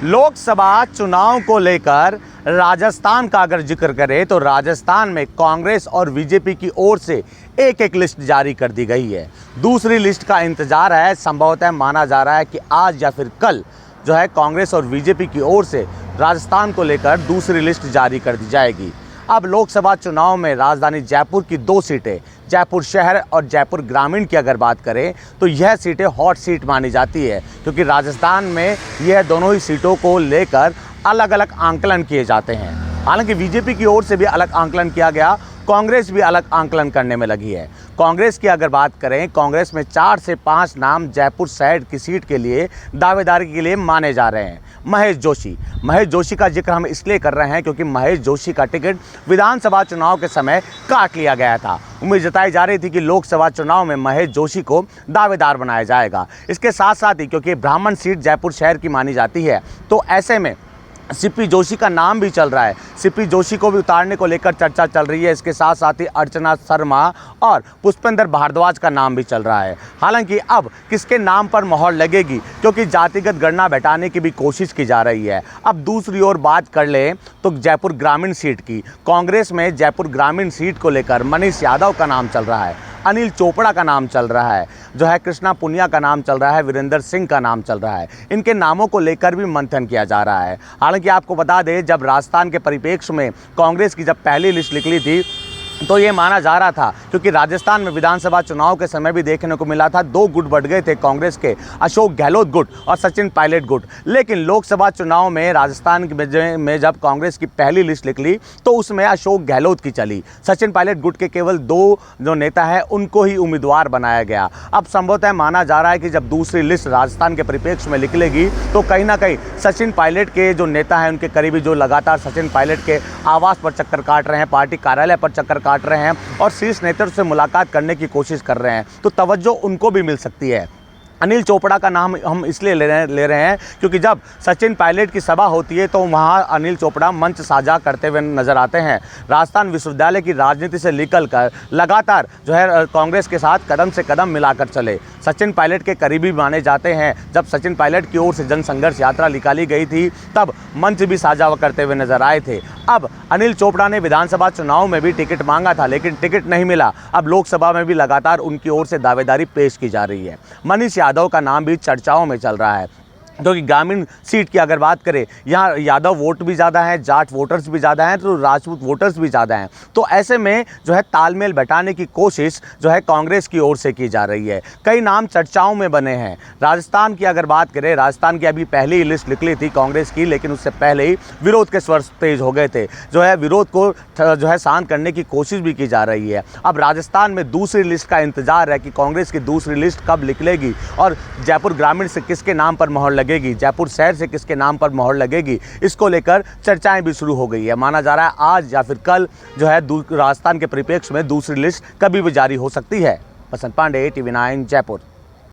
लोकसभा चुनाव को लेकर राजस्थान का अगर जिक्र करें तो राजस्थान में कांग्रेस और बीजेपी की ओर से एक एक लिस्ट जारी कर दी गई है। दूसरी लिस्ट का इंतजार है। संभवतः माना जा रहा है कि आज या फिर कल जो है कांग्रेस और बीजेपी की ओर से राजस्थान को लेकर दूसरी लिस्ट जारी कर दी जाएगी। अब लोकसभा चुनाव में राजधानी जयपुर की 2 सीटें, जयपुर शहर और जयपुर ग्रामीण की अगर बात करें तो यह सीटें हॉट सीट मानी जाती है, क्योंकि राजस्थान में यह दोनों ही सीटों को लेकर अलग अलग आंकलन किए जाते हैं। हालांकि बीजेपी की ओर से भी अलग आंकलन किया गया, कांग्रेस भी अलग आंकलन करने में लगी है। कांग्रेस की अगर बात करें, कांग्रेस में 4 से 5 नाम जयपुर शहर की सीट के लिए दावेदारी के लिए माने जा रहे हैं। महेश जोशी का जिक्र हम इसलिए कर रहे हैं क्योंकि महेश जोशी का टिकट विधानसभा चुनाव के समय काट लिया गया था। उम्मीद जताई जा रही थी कि लोकसभा चुनाव में महेश जोशी को दावेदार बनाया जाएगा। इसके साथ साथ ही क्योंकि ब्राह्मण सीट जयपुर शहर की मानी जाती है, तो ऐसे में सीपी जोशी का नाम भी चल रहा है। सीपी जोशी को भी उतारने को लेकर चर्चा चल रही है। इसके साथ साथ ही अर्चना शर्मा और पुष्पेंद्र भारद्वाज का नाम भी चल रहा है। हालांकि अब किसके नाम पर मोहर लगेगी, क्योंकि जातिगत गणना बैठाने की भी कोशिश की जा रही है। अब दूसरी ओर बात कर लें तो जयपुर ग्रामीण सीट की, कांग्रेस में जयपुर ग्रामीण सीट को लेकर मनीष यादव का नाम चल रहा है, अनिल चोपड़ा का नाम चल रहा है, जो है कृष्णा पुनिया का नाम चल रहा है, वीरेंद्र सिंह का नाम चल रहा है। इनके नामों को लेकर भी मंथन किया जा रहा है। हालांकि आपको बता दें, जब राजस्थान के परिप्रेक्ष्य में कांग्रेस की जब पहली लिस्ट निकली थी तो ये माना जा रहा था, क्योंकि राजस्थान में विधानसभा चुनाव के समय भी देखने को मिला था 2 गुट बढ़ गए थे कांग्रेस के, अशोक गहलोत गुट और सचिन पायलट गुट। लेकिन लोकसभा चुनाव में राजस्थान में जब कांग्रेस की पहली लिस्ट निकली तो उसमें अशोक गहलोत की चली, सचिन पायलट गुट के केवल 2 जो नेता हैं उनको ही उम्मीदवार बनाया गया। अब संभवतः माना जा रहा है कि जब दूसरी लिस्ट राजस्थान के परिप्रेक्ष्य में निकलेगी तो कहीं ना कहीं सचिन पायलट के जो नेता हैं, उनके करीबी जो लगातार सचिन पायलट के आवास पर चक्कर काट रहे हैं, पार्टी कार्यालय पर चक्कर काट रहे हैं और शीर्ष नेतृत्व से मुलाकात करने की कोशिश कर रहे हैं, तो तवज्जो उनको भी मिल सकती है। अनिल चोपड़ा का नाम हम इसलिए ले रहे हैं क्योंकि जब सचिन पायलट की सभा होती है तो वहाँ अनिल चोपड़ा मंच साझा करते हुए नजर आते हैं। राजस्थान विश्वविद्यालय की राजनीति से निकलकर लगातार जो है कांग्रेस के साथ कदम से कदम मिलाकर चले, सचिन पायलट के करीबी माने जाते हैं। जब सचिन पायलट की ओर से जन संघर्ष यात्रा निकाली गई थी तब मंच भी साझा करते हुए नजर आए थे। अब अनिल चोपड़ा ने विधानसभा चुनाव में भी टिकट मांगा था, लेकिन टिकट नहीं मिला। अब लोकसभा में भी लगातार उनकी ओर से दावेदारी पेश की जा रही है। मनीष यादव का नाम भी चर्चाओं में चल रहा है, क्योंकि ग्रामीण सीट की अगर बात करें, यहाँ यादव वोट भी ज़्यादा हैं, जाट वोटर्स भी ज़्यादा हैं, तो राजपूत वोटर्स भी ज़्यादा हैं। तो ऐसे में जो है तालमेल बैठाने की कोशिश जो है कांग्रेस की ओर से की जा रही है। कई नाम चर्चाओं में बने हैं। राजस्थान की अगर बात करें, राजस्थान की अभी पहली लिस्ट निकली थी कांग्रेस की, लेकिन उससे पहले ही विरोध के स्वर तेज हो गए थे। जो है विरोध को जो है शांत करने की कोशिश भी की जा रही है। अब राजस्थान में दूसरी लिस्ट का इंतजार है कि कांग्रेस की दूसरी लिस्ट कब निकलेगी और जयपुर ग्रामीण से किसके नाम पर मोहर लगेगी, जयपुर शहर से किसके नाम पर मोहर लगेगी, इसको लेकर चर्चाएं भी शुरू हो गई है। माना जा रहा है आज या फिर कल जो है राजस्थान के परिप्रेक्ष्य में दूसरी लिस्ट कभी भी जारी हो सकती है। बसंत पांडे, TV9 जयपुर।